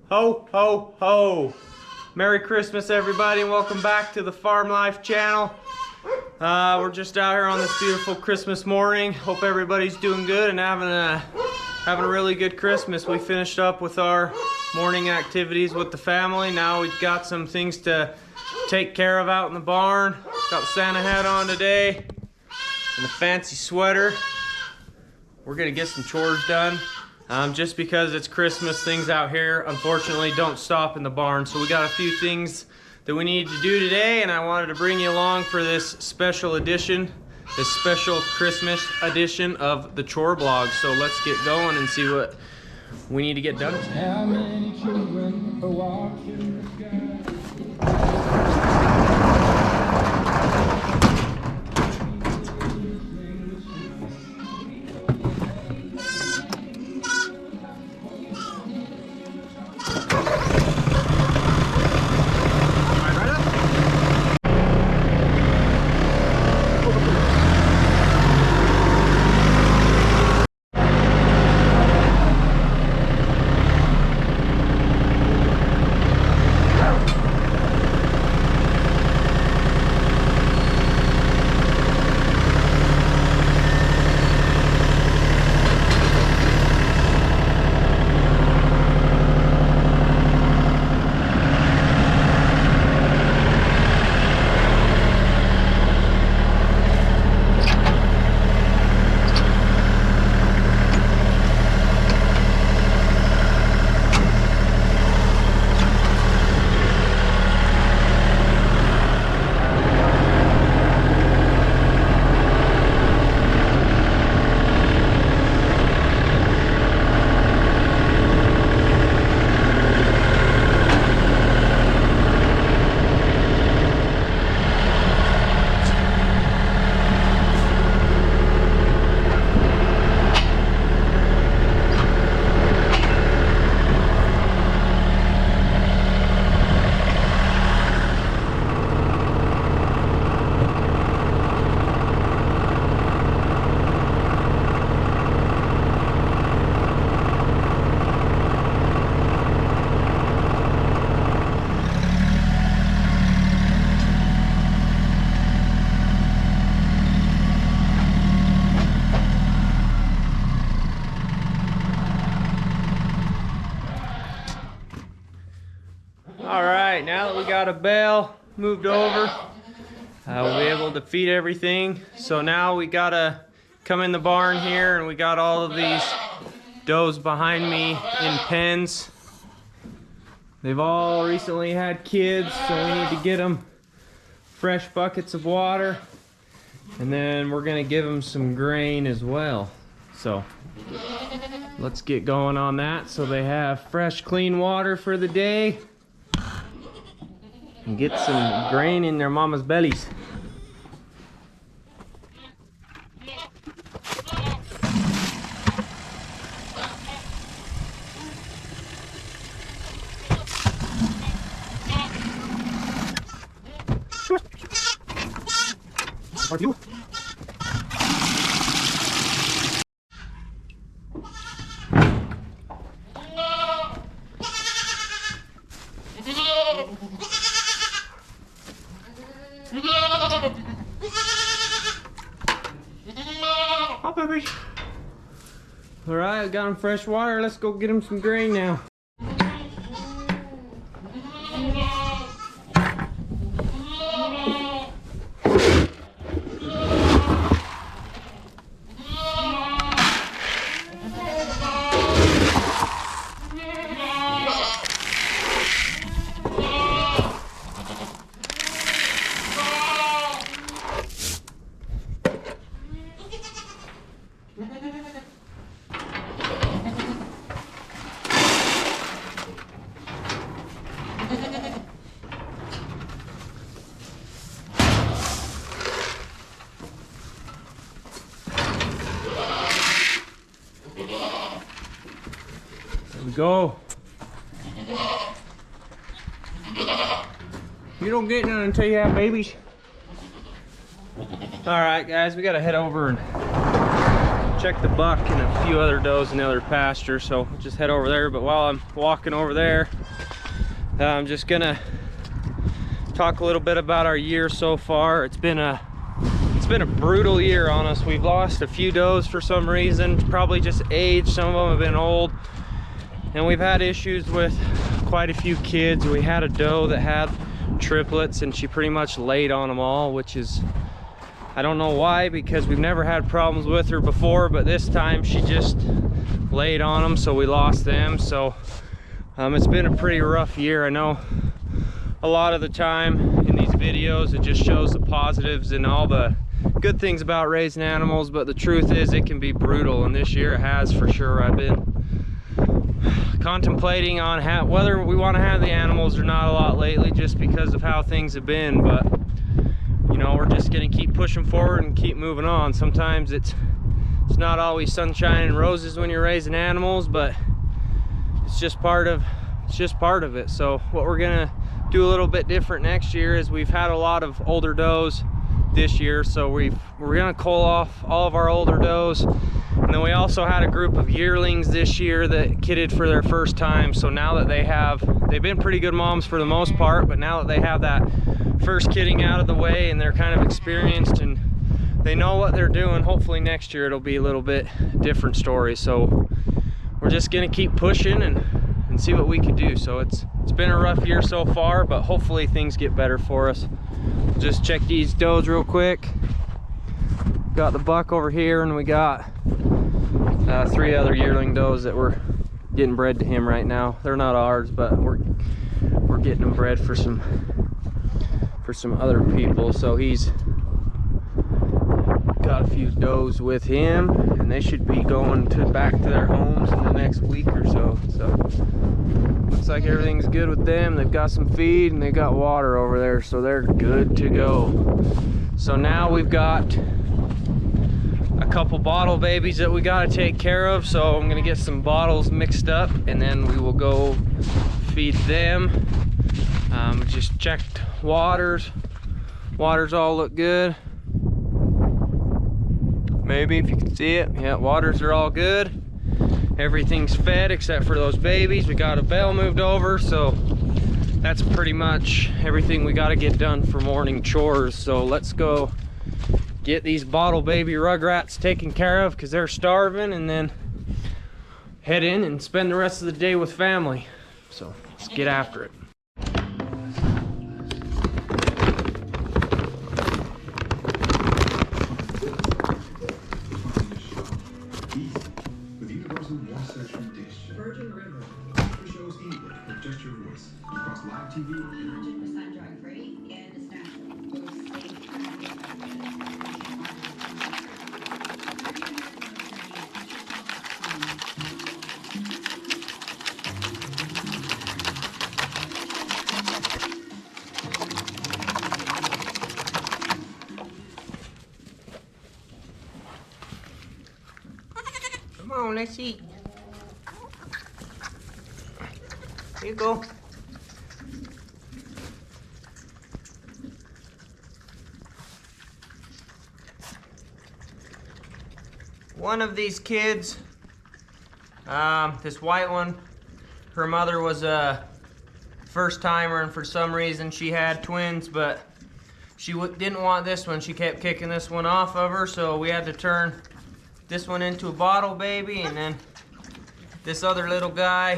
Ho, ho, ho. Merry Christmas, everybody, and welcome back to the Farm Life channel. We're just out here on this beautiful Christmas morning. Hope everybody's doing good and having a really good Christmas. We finished up with our morning activities with the family. Now we've got some things to take care of out in the barn. Got the Santa hat on today and a fancy sweater. We're gonna get some chores done. Just because it's Christmas, things out here unfortunately don't stop in the barn. So we got a few things that we need to do today, and I wanted to bring you along for this special edition, this special Christmas edition of the chore blog. So let's get going and see what we need to get done. How many children are watching the sky? Alright, now that we got a bale moved over, we'll be able to feed everything. So now we gotta come in the barn here, and we got all of these does behind me in pens. They've all recently had kids, so we need to get them fresh buckets of water, and then we're gonna give them some grain as well. So let's get going on that so they have fresh, clean water for the day and get some grain in their mama's bellies. Are you? Oh, baby. All right, I got them fresh water. Let's go get them some grain now. There we go. You don't get none until you have babies. Alright guys, we gotta head over and check the buck and a few other does in the other pasture, so I'll just head over there. But while I'm walking over there, I'm just gonna talk a little bit about our year so far. It's been a brutal year on us. We've lost a few does for some reason, probably just age. Some of them have been old, and we've had issues with quite a few kids. We had a doe that had triplets and she pretty much laid on them all, which is, I don't know why, because we've never had problems with her before, but this time she just laid on them, so we lost them. So it's been a pretty rough year. I know a lot of the time in these videos it just shows the positives and all the good things about raising animals, but the truth is it can be brutal, and this year it has for sure. I've been contemplating on whether we want to have the animals or not a lot lately, just because of how things have been. But you know, we're just gonna keep pushing forward and keep moving on. Sometimes it's not always sunshine and roses when you're raising animals, but it's just part of it. So what we're gonna do a little bit different next year is we've had a lot of older does this year, so we're gonna cull off all of our older does. And then we also had a group of yearlings this year that kidded for their first time. So now that they've been pretty good moms for the most part, but now that they have that first kidding out of the way and they're kind of experienced and they know what they're doing, hopefully next year it'll be a little bit different story. So we're just gonna keep pushing and see what we can do. So it's been a rough year so far, but hopefully things get better for us. Just check these does real quick. Got the buck over here, and we got 3 other yearling does that we're getting bred to him right now. They're not ours, but we're getting them bred for some other people. So he's got a few does with him, and they should be going back to their homes in the next week or so. So looks like everything's good with them. They've got some feed and they got water over there, so they're good to go. So now we've got a couple bottle babies that we got to take care of. So I'm gonna get some bottles mixed up and then we will go feed them. Just checked waters all look good. Maybe if you can see it, yeah, waters are all good. Everything's fed except for those babies. We got a bale moved over, so that's pretty much everything we got to get done for morning chores. So let's go get these bottle baby rugrats taken care of because they're starving, and then head in and spend the rest of the day with family. So let's get after it. Virgin River. Shows England with just your voice. Across live TV. 100% drug free and it's natural. So it's safe. Come on, let's eat. Here you go. One of these kids, this white one, her mother was a first timer, and for some reason she had twins, but she didn't want this one. She kept kicking this one off of her, so we had to turn this one into a bottle baby. And then this other little guy,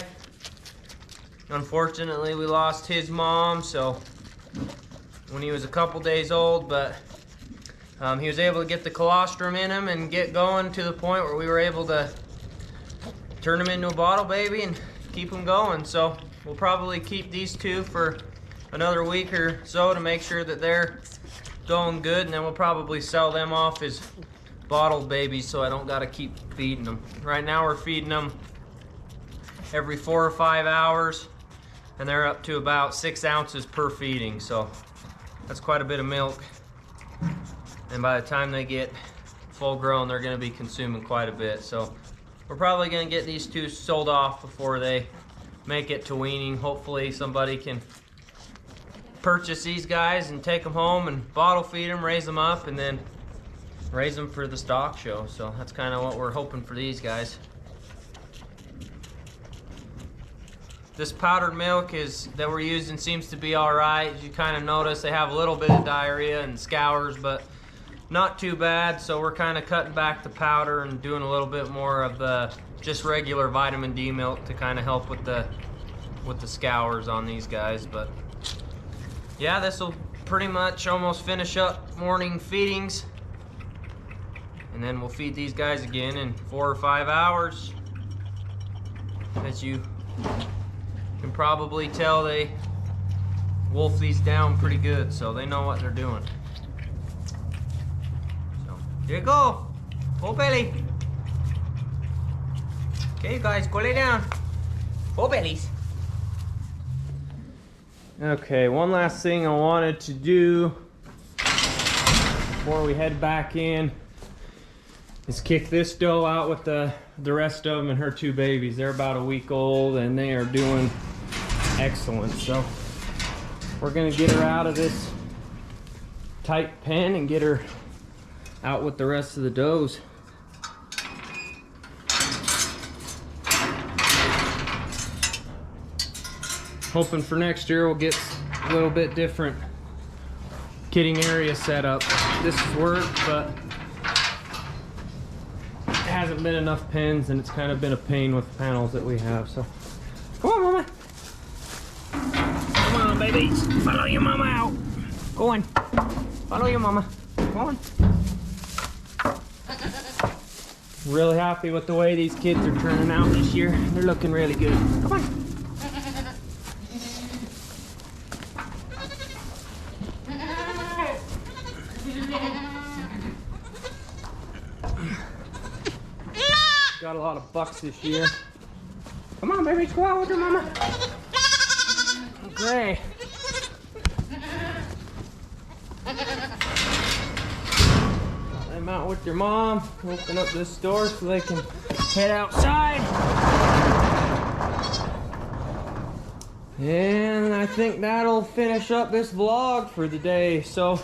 unfortunately we lost his mom, so when he was a couple days old, but he was able to get the colostrum in him and get going to the point where we were able to turn him into a bottle baby and keep him going. So we'll probably keep these two for another week or so to make sure that they're going good, and then we'll probably sell them off as bottle babies so I don't gotta keep feeding them. Right now we're feeding them every 4 or 5 hours, and they're up to about 6 ounces per feeding, so that's quite a bit of milk. And by the time they get full grown, they're gonna be consuming quite a bit. So we're probably gonna get these two sold off before they make it to weaning. Hopefully somebody can purchase these guys and take them home and bottle feed them, raise them up, and then raise them for the stock show. So that's kind of what we're hoping for these guys. This powdered milk that we're using seems to be all right. As you kind of notice, they have a little bit of diarrhea and scours, but not too bad. So we're kind of cutting back the powder and doing a little bit more of the just regular vitamin D milk to kind of help with the scours on these guys. But yeah, this will pretty much almost finish up morning feedings, and then we'll feed these guys again in 4 or 5 hours. As you can probably tell, they wolf these down pretty good, so they know what they're doing. So here you go, full belly. Okay, you guys, go lay down. Full bellies. Okay, one last thing I wanted to do before we head back in is kick this doe out with the rest of them and her 2 babies. They're about a week old and they are doing excellent. So we're gonna get her out of this tight pen and get her out with the rest of the does. Hoping for next year we'll get a little bit different kidding area set up. This has worked, but it hasn't been enough pens and it's kind of been a pain with the panels that we have. So come on, mama. Come on, babies. Follow your mama out. Go on. Follow your mama. Come on. Really happy with the way these kids are turning out this year. They're looking really good. Come on. Got a lot of bucks this year. Come on, baby, go out with your mama. Okay. Got them out with your mom. Open up this door so they can head outside. And I think that'll finish up this vlog for the day. So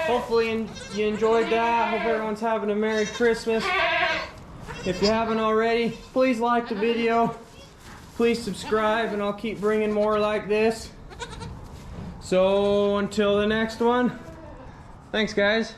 hopefully you enjoyed that. Hope everyone's having a Merry Christmas. If you haven't already, please like the video. Please subscribe and I'll keep bringing more like this. So until the next one, thanks guys.